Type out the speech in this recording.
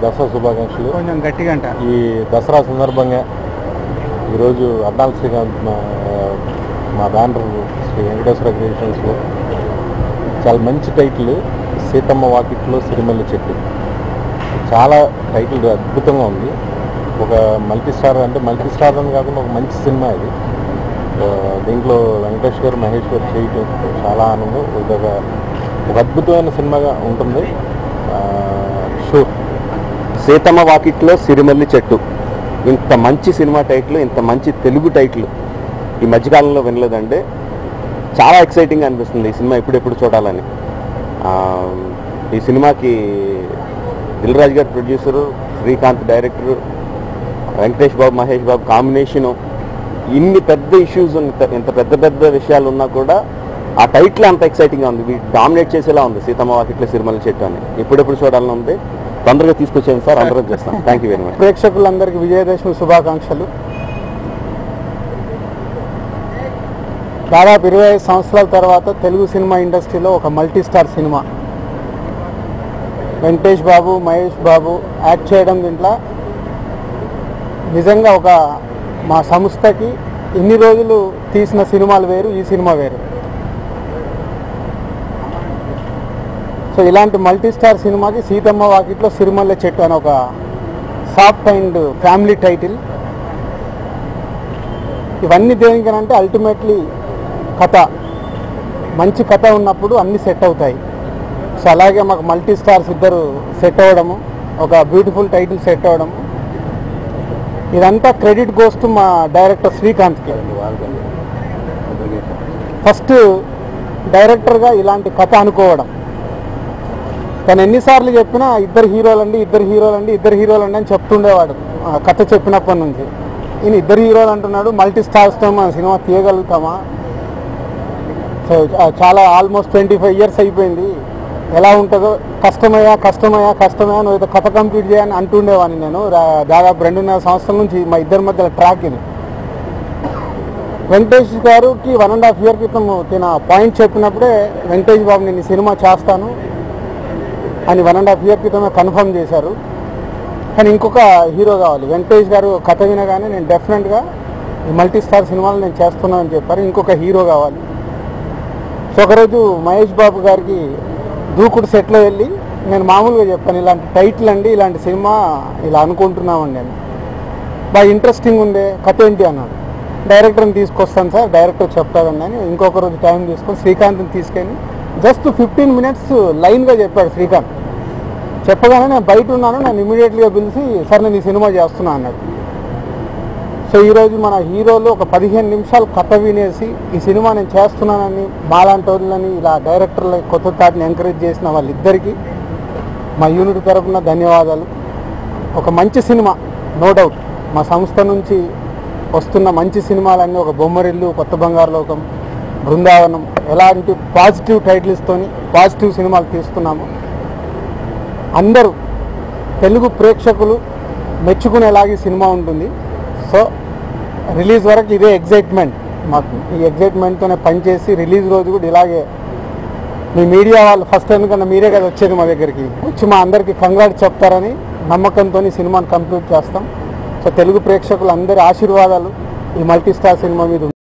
దసరా శుభాకాంక్షలు. కొంచెం గట్టిగా అంట. ఈ దసరా సందర్భంగా ఈరోజు అడ్డాల శ్రీకాంత్ మా బ్యానర్ శ్రీ వెంకటేశ్వర క్రియేషన్స్లో చాలా మంచి టైటిల్ సీతమ్మ వాకిట్లో సిరిమల్లి చెట్టు. చాలా టైటిల్ అద్భుతంగా ఉంది. ఒక మల్టీ స్టార్ అని కాకుండా ఒక మంచి సినిమా ఇది. దీంట్లో వెంకటేష్ గారు మహేష్ గారు చేయటం చాలా ఆనందం. ఒక అద్భుతమైన సినిమాగా ఉంటుంది. షూర్. సీతమ్మ వాకిట్లో సిరిమల్లి చెట్టు, ఇంత మంచి సినిమా టైటిల్, ఇంత మంచి తెలుగు టైటిల్ ఈ మధ్యకాలంలో వినలేదండి. చాలా ఎక్సైటింగ్గా అనిపిస్తుంది ఈ సినిమా ఎప్పుడెప్పుడు చూడాలని. ఈ సినిమాకి దిల్ రాజు గారు ప్రొడ్యూసరు, శ్రీకాంత్ డైరెక్టరు, వెంకటేష్ బాబు మహేష్ బాబు కాంబినేషను. ఇన్ని పెద్ద ఇష్యూస్ ఇంత పెద్ద విషయాలు ఉన్నా కూడా ఆ టైటిల్ అంత ఎక్సైటింగ్గా ఉంది. వీటి డామినేట్ చేసేలా ఉంది సీతమ్మ వాకిట్లో సిరిమల్లి చెట్టు అని. ఎప్పుడెప్పుడు చూడాలని ఉంది. తొందరగా తీసుకొచ్చేయండి సార్, అందరం చేస్తాం. Thank you very much. ప్రేక్షకులందరికీ విజయదశమి శుభాకాంక్షలు. దాదాపు 25 సంవత్సరాల తర్వాత తెలుగు సినిమా ఇండస్ట్రీలో ఒక మల్టీ స్టార్ సినిమా వెంకటేష్ బాబు మహేష్ బాబు యాక్ట్ చేయడం దీంట్లో నిజంగా ఒక మా సంస్థకి ఇన్ని రోజులు తీసిన సినిమాలు వేరు, ఈ సినిమా వేరు. సో ఇలాంటి మల్టీ స్టార్ సినిమాకి సీతమ్మ వాకిట్లో సిరిమల్లె చెట్టు అని ఒక సాఫ్ట్ అండ్ ఫ్యామిలీ టైటిల్. ఇవన్నీ దేనికనంటే అల్టిమేట్లీ కథ, మంచి కథ ఉన్నప్పుడు అన్నీ సెట్ అవుతాయి. సో అలాగే మాకు మల్టీ స్టార్స్ ఇద్దరు సెట్ అవ్వడము, ఒక బ్యూటిఫుల్ టైటిల్ సెట్ అవ్వడము, ఇదంతా క్రెడిట్ గోస్ టు మా డైరెక్టర్ శ్రీకాంత్కి. ఫస్ట్ డైరెక్టర్గా ఇలాంటి కథ అనుకోవడం. తను ఎన్నిసార్లు చెప్పినా ఇద్దరు హీరోలండి అని చెప్తుండేవాడు కథ చెప్పినప్పటి నుంచి. ఈయన ఇద్దరు హీరోలు అంటున్నాడు, మల్టీ స్టార్స్తో మన సినిమా తీయగలుగుతామా? సో చాలా ఆల్మోస్ట్ 25 years అయిపోయింది. ఎలా ఉంటుందో కష్టమయ్యా నువ్వు కథ కంప్లీట్ చేయని అంటుండేవాడిని నేను. దాదాపు 2.5 సంవత్సరాల నుంచి మా ఇద్దరి మధ్యలో ట్రాక్ ఇది. వెంకటేష్ గారికి 1.5 year క్రితం తిన పాయింట్ చెప్పినప్పుడే వెంకటేష్ బాబు నేను ఈ సినిమా చేస్తాను అని 1.5 year క్రితమే కన్ఫర్మ్ చేశారు. కానీ ఇంకొక హీరో కావాలి. వెంకటేష్ గారు కథ వినగానే నేను డెఫినెట్గా ఈ మల్టీ స్టార్ సినిమాలు నేను చేస్తున్నానని చెప్పారు. ఇంకొక హీరో కావాలి. సో ఒకరోజు మహేష్ బాబు గారికి దూకుడు సెట్లో వెళ్ళి నేను మామూలుగా చెప్పాను, ఇలాంటి టైటిల్ అండి, ఇలాంటి సినిమా ఇలా అనుకుంటున్నామండి అని. బాగా ఇంట్రెస్టింగ్ ఉండే, కథ ఏంటి అన్నాడు. డైరెక్టర్ని తీసుకొస్తాను సార్, డైరెక్టర్ చెప్తాదండి అని ఇంకొక రోజు టైం తీసుకొని శ్రీకాంత్ని తీసుకెళ్ళి జస్ట్ 15 minutes లైన్గా చెప్పాడు శ్రీకాంత్. చెప్పగానే నేను బయట ఉన్నాను, నేను ఇమీడియట్గా పిలిచి సార్ నేను ఈ సినిమా చేస్తున్నా అన్నాడు. సో ఈరోజు మన హీరోలు ఒక 15 నిమిషాలు కథ వినేసి ఈ సినిమా నేను చేస్తున్నానని మాలాంటి వాళ్ళని ఇలా డైరెక్టర్ల కొత్త థాట్ని ఎంకరేజ్ చేసిన వాళ్ళిద్దరికీ మా యూనిట్ తరఫున ధన్యవాదాలు. ఒక మంచి సినిమా, నో డౌట్ మా సంస్థ నుంచి వస్తున్న మంచి సినిమాలన్నీ ఒక బొమ్మరిల్లు, కొత్త బంగారు లోకం, బృందావనం, ఎలాంటి పాజిటివ్ టైటిల్స్తోని పాజిటివ్ సినిమాలు తీస్తున్నాము. అందరూ తెలుగు ప్రేక్షకులు మెచ్చుకునేలాగే సినిమా ఉంటుంది. సో రిలీజ్ వరకు ఇదే ఎగ్జైట్మెంట్ మాకు. ఈ ఎగ్జైట్మెంట్తోనే పనిచేసి రిలీజ్ రోజు కూడా ఇలాగే మీ మీడియా వాళ్ళు ఫస్ట్ ఎందుకన్నా మీరే కదా వచ్చేది మా దగ్గరికి వచ్చి మా అందరికీ కంగ్రాట్స్ చెప్తారని నమ్మకంతో సినిమాని కంప్లీట్ చేస్తాం. సో తెలుగు ప్రేక్షకులు అందరి ఆశీర్వాదాలు ఈ మల్టీ స్టార్ సినిమా మీద